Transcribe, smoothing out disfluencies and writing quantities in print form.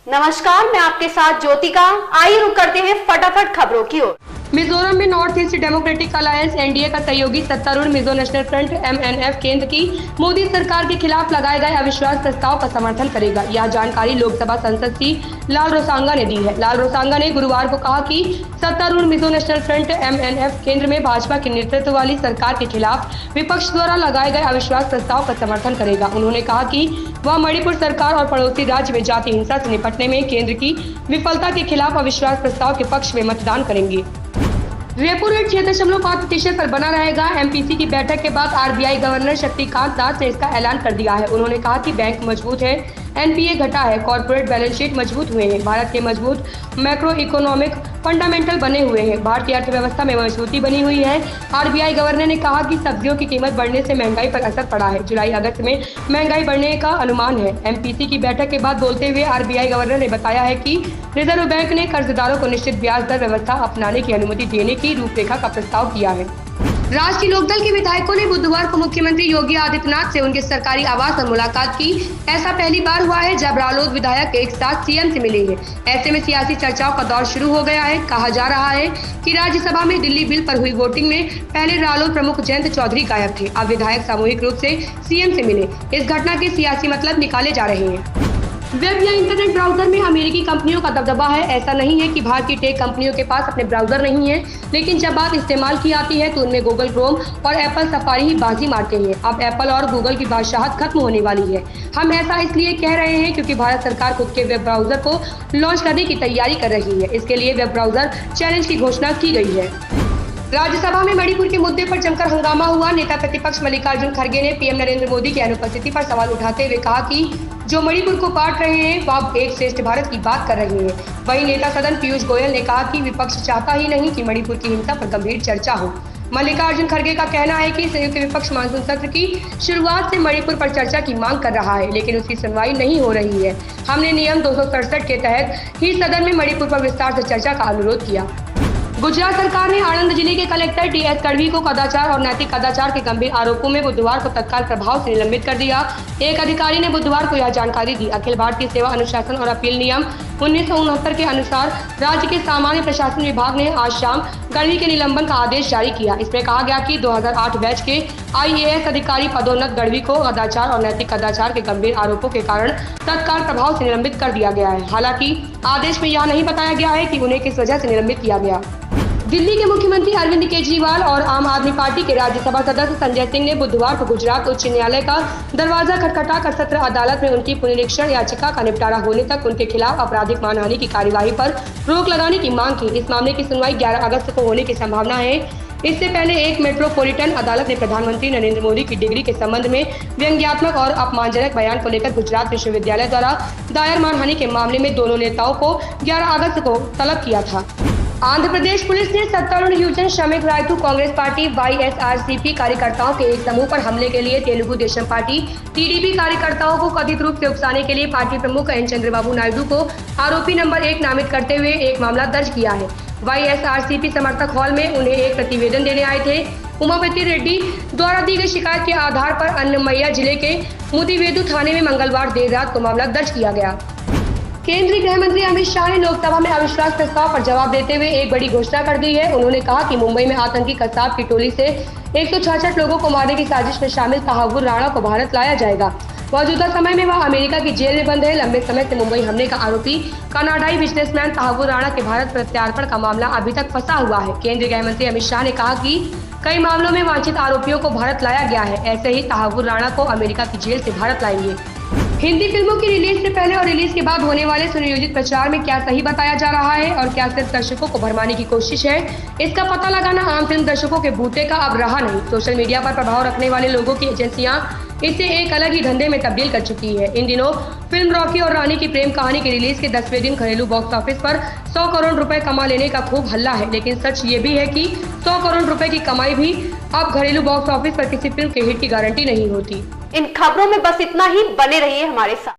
नमस्कार, मैं आपके साथ ज्योतिका। आइए रुक करते हैं फटाफट खबरों की ओर। मिजोरम में north east democratic alliance NDA का सहयोगी सत्तारूढ़ मिजो नेशनल फ्रंट एमएनएफ केंद्र की मोदी सरकार के खिलाफ लगाए गए अविश्वास प्रस्ताव का समर्थन करेगा। यह जानकारी लोकसभा सांसद सी लाल रोसांगा ने दी है। लाल रोसांगा ने गुरुवार को कहा कि सत्तारूढ़ मिजो नेशनल फ्रंट एमएनएफ केंद्र में भाजपा के नेतृत्व वाली सरकार के खिलाफ विपक्ष द्वारा लगाए गए अविश्वास प्रस्ताव का समर्थन करेगा। उन्होंने कहा कि वह मणिपुर सरकार और पड़ोसी राज्य में जाति हिंसा से निपटने में केंद्र की विफलता के खिलाफ अविश्वास प्रस्ताव के पक्ष में मतदान करेंगे। रेपो रेट 6.5% पर बना रहेगा। एमपीसी की बैठक के बाद आरबीआई गवर्नर शक्तिकांत दास ने इसका ऐलान कर दिया है। उन्होंने कहा कि बैंक मजबूत है, एनपीए घटा है, कॉर्पोरेट बैलेंस शीट मजबूत हुए हैं, भारत के मजबूत मैक्रो इकोनॉमिक फंडामेंटल बने हुए हैं, भारतीय अर्थव्यवस्था में मजबूती बनी हुई है। आरबीआई गवर्नर ने कहा कि सब्जियों की कीमत बढ़ने से महंगाई पर असर पड़ा है। जुलाई अगस्त में महंगाई बढ़ने का अनुमान है। एमपीसी की बैठक के बाद बोलते हुए आरबीआई गवर्नर ने बताया है कि रिजर्व बैंक ने कर्जदारों को निश्चित ब्याज दर व्यवस्था अपनाने की अनुमति देने की रूपरेखा का प्रस्ताव किया है। राष्ट्रीय लोकदल के विधायकों ने बुधवार को मुख्यमंत्री योगी आदित्यनाथ से उनके सरकारी आवास पर मुलाकात की। ऐसा पहली बार हुआ है जब रालोद विधायक एक साथ सीएम से मिले हैं। ऐसे में सियासी चर्चाओं का दौर शुरू हो गया है। कहा जा रहा है कि राज्यसभा में दिल्ली बिल पर हुई वोटिंग में पहले रालोद प्रमुख जयंत चौधरी गायब थे। अब विधायक सामूहिक रूप से सीएम से मिले। इस घटना के सियासी मतलब निकाले जा रहे हैं। वेब या इंटरनेट ब्राउजर में अमेरिकी कंपनियों का दबदबा है। ऐसा नहीं है कि भारतीय टेक कंपनियों के पास अपने ब्राउजर नहीं है, लेकिन जब बात इस्तेमाल की आती है तो उनमें गूगल क्रोम और एप्पल सफारी ही बाजी मारते हैं। अब एप्पल और गूगल की बादशाहत खत्म होने वाली है। हम ऐसा इसलिए कह रहे हैं क्योंकि भारत सरकार खुद के वेब ब्राउजर को लॉन्च करने की तैयारी कर रही है। इसके लिए वेब ब्राउजर चैलेंज की घोषणा की गई है। राज्यसभा में मणिपुर के मुद्दे पर जमकर हंगामा हुआ। नेता प्रतिपक्ष मल्लिकार्जुन खड़गे ने पीएम नरेंद्र मोदी की अनुपस्थिति पर सवाल उठाते हुए कहा कि जो मणिपुर को बांट रहे हैं वह एक श्रेष्ठ भारत की बात कर रहे हैं। वहीं नेता सदन पीयूष गोयल ने कहा कि विपक्ष चाहता ही नहीं कि मणिपुर की हिंसा पर गंभीर चर्चा हो। मल्लिकार्जुन खड़गे का कहना है कि संयुक्त विपक्ष मानसून सत्र की शुरुआत से मणिपुर पर चर्चा की मांग कर रहा है, लेकिन उसकी सुनवाई नहीं हो रही है। हमने नियम 267 के तहत ही सदन में मणिपुर पर विस्तार से चर्चा का अनुरोध किया। गुजरात सरकार ने आणंद जिले के कलेक्टर टीएस तड़वी को कदाचार और नैतिक कदाचार के गंभीर आरोपों में बुधवार को तत्काल प्रभाव से निलंबित कर दिया। एक अधिकारी ने बुधवार को यह जानकारी दी। अखिल भारतीय सेवा अनुशासन और अपील नियम 1969 के अनुसार राज्य के सामान्य प्रशासन विभाग ने आज शाम तड़वी के निलंबन का आदेश जारी किया। इसमें कहा गया कि 2008 बैच के आईएएस अधिकारी पदोन्नत तड़वी को कदाचार और नैतिक कदाचार के गंभीर आरोपों के कारण तत्काल प्रभाव से निलंबित कर दिया गया है। हालांकि आदेश में यह नहीं बताया गया है कि उन्हें किस वजह से निलंबित किया गया। दिल्ली के मुख्यमंत्री अरविंद केजरीवाल और आम आदमी पार्टी के राज्यसभा सदस्य संजय सिंह ने बुधवार को गुजरात उच्च न्यायालय का दरवाजा खटखटाकर सत्र अदालत में उनकी पुनरीक्षण याचिका का निपटारा होने तक उनके खिलाफ आपराधिक मानहानि की कार्यवाही पर रोक लगाने की मांग की। इस मामले की सुनवाई 11 अगस्त को होने की संभावना है। इससे पहले एक मेट्रोपॉलिटन अदालत ने प्रधानमंत्री नरेंद्र मोदी की डिग्री के संबंध में व्यंग्यात्मक और अपमानजनक बयान को लेकर गुजरात विश्वविद्यालय द्वारा दायर मानहानि के मामले में दोनों नेताओं को 11 अगस्त को तलब किया था। आंध्र प्रदेश पुलिस ने सत्तारूढ़ यूजन श्रमिक राइट टू कांग्रेस पार्टी वाईएसआरसीपी कार्यकर्ताओं के एक समूह पर हमले के लिए तेलुगु देशम पार्टी टीडीपी कार्यकर्ताओं को कथित रूप से उकसाने के लिए पार्टी प्रमुख एन चंद्रबाबू नायडू को आरोपी नंबर 1 नामित करते हुए एक मामला दर्ज किया है। वाईएसआरसीपी समर्थक हॉल में उन्हें एक प्रतिवेदन देने आए थे। उमापति रेड्डी द्वारा दी गई शिकायत के आधार पर अन्नमय्या जिले के मुदिवेदु थाने में मंगलवार देर रात को मामला दर्ज किया गया। केंद्रीय गृह मंत्री अमित शाह ने लोकसभा में अविश्वास प्रस्ताव पर जवाब देते हुए एक बड़ी घोषणा कर दी है। उन्होंने कहा कि मुंबई में आतंकी कसाब की टोली से 166 लोगों को मारने की साजिश में शामिल तहावुर राणा को भारत लाया जाएगा। मौजूदा समय में वह अमेरिका की जेल में बंद है। लंबे समय से मुंबई हमले का आरोपी कनाडाई बिजनेसमैन तहावुर राणा के भारत प्रत्यार्पण का मामला अभी तक फंसा हुआ है। केंद्रीय गृह मंत्री अमित शाह ने कहा कि कई मामलों में वांछित आरोपियों को भारत लाया गया है। ऐसे ही तहावुर राणा को अमेरिका की जेल से भारत लाएंगे। हिंदी फिल्मों की रिलीज से पहले और रिलीज के बाद होने वाले सुनियोजित प्रचार में क्या सही बताया जा रहा है और क्या सिर्फ दर्शकों को भरमाने की कोशिश है, इसका पता लगाना आम फिल्म दर्शकों के बूते का अब रहा नहीं। सोशल मीडिया पर प्रभाव रखने वाले लोगों की एजेंसियां इसे एक अलग ही धंधे में तब्दील कर चुकी है। इन दिनों फिल्म रॉकी और रानी की प्रेम कहानी की रिलीज के 10वें दिन घरेलू बॉक्स ऑफिस पर 100 करोड़ रुपए कमा लेने का खूब हल्ला है, लेकिन सच ये भी है कि 100 करोड़ रुपए की कमाई भी अब घरेलू बॉक्स ऑफिस पर किसी फिल्म के हिट की गारंटी नहीं होती। इन खबरों में बस इतना ही। बने रहिए हमारे साथ।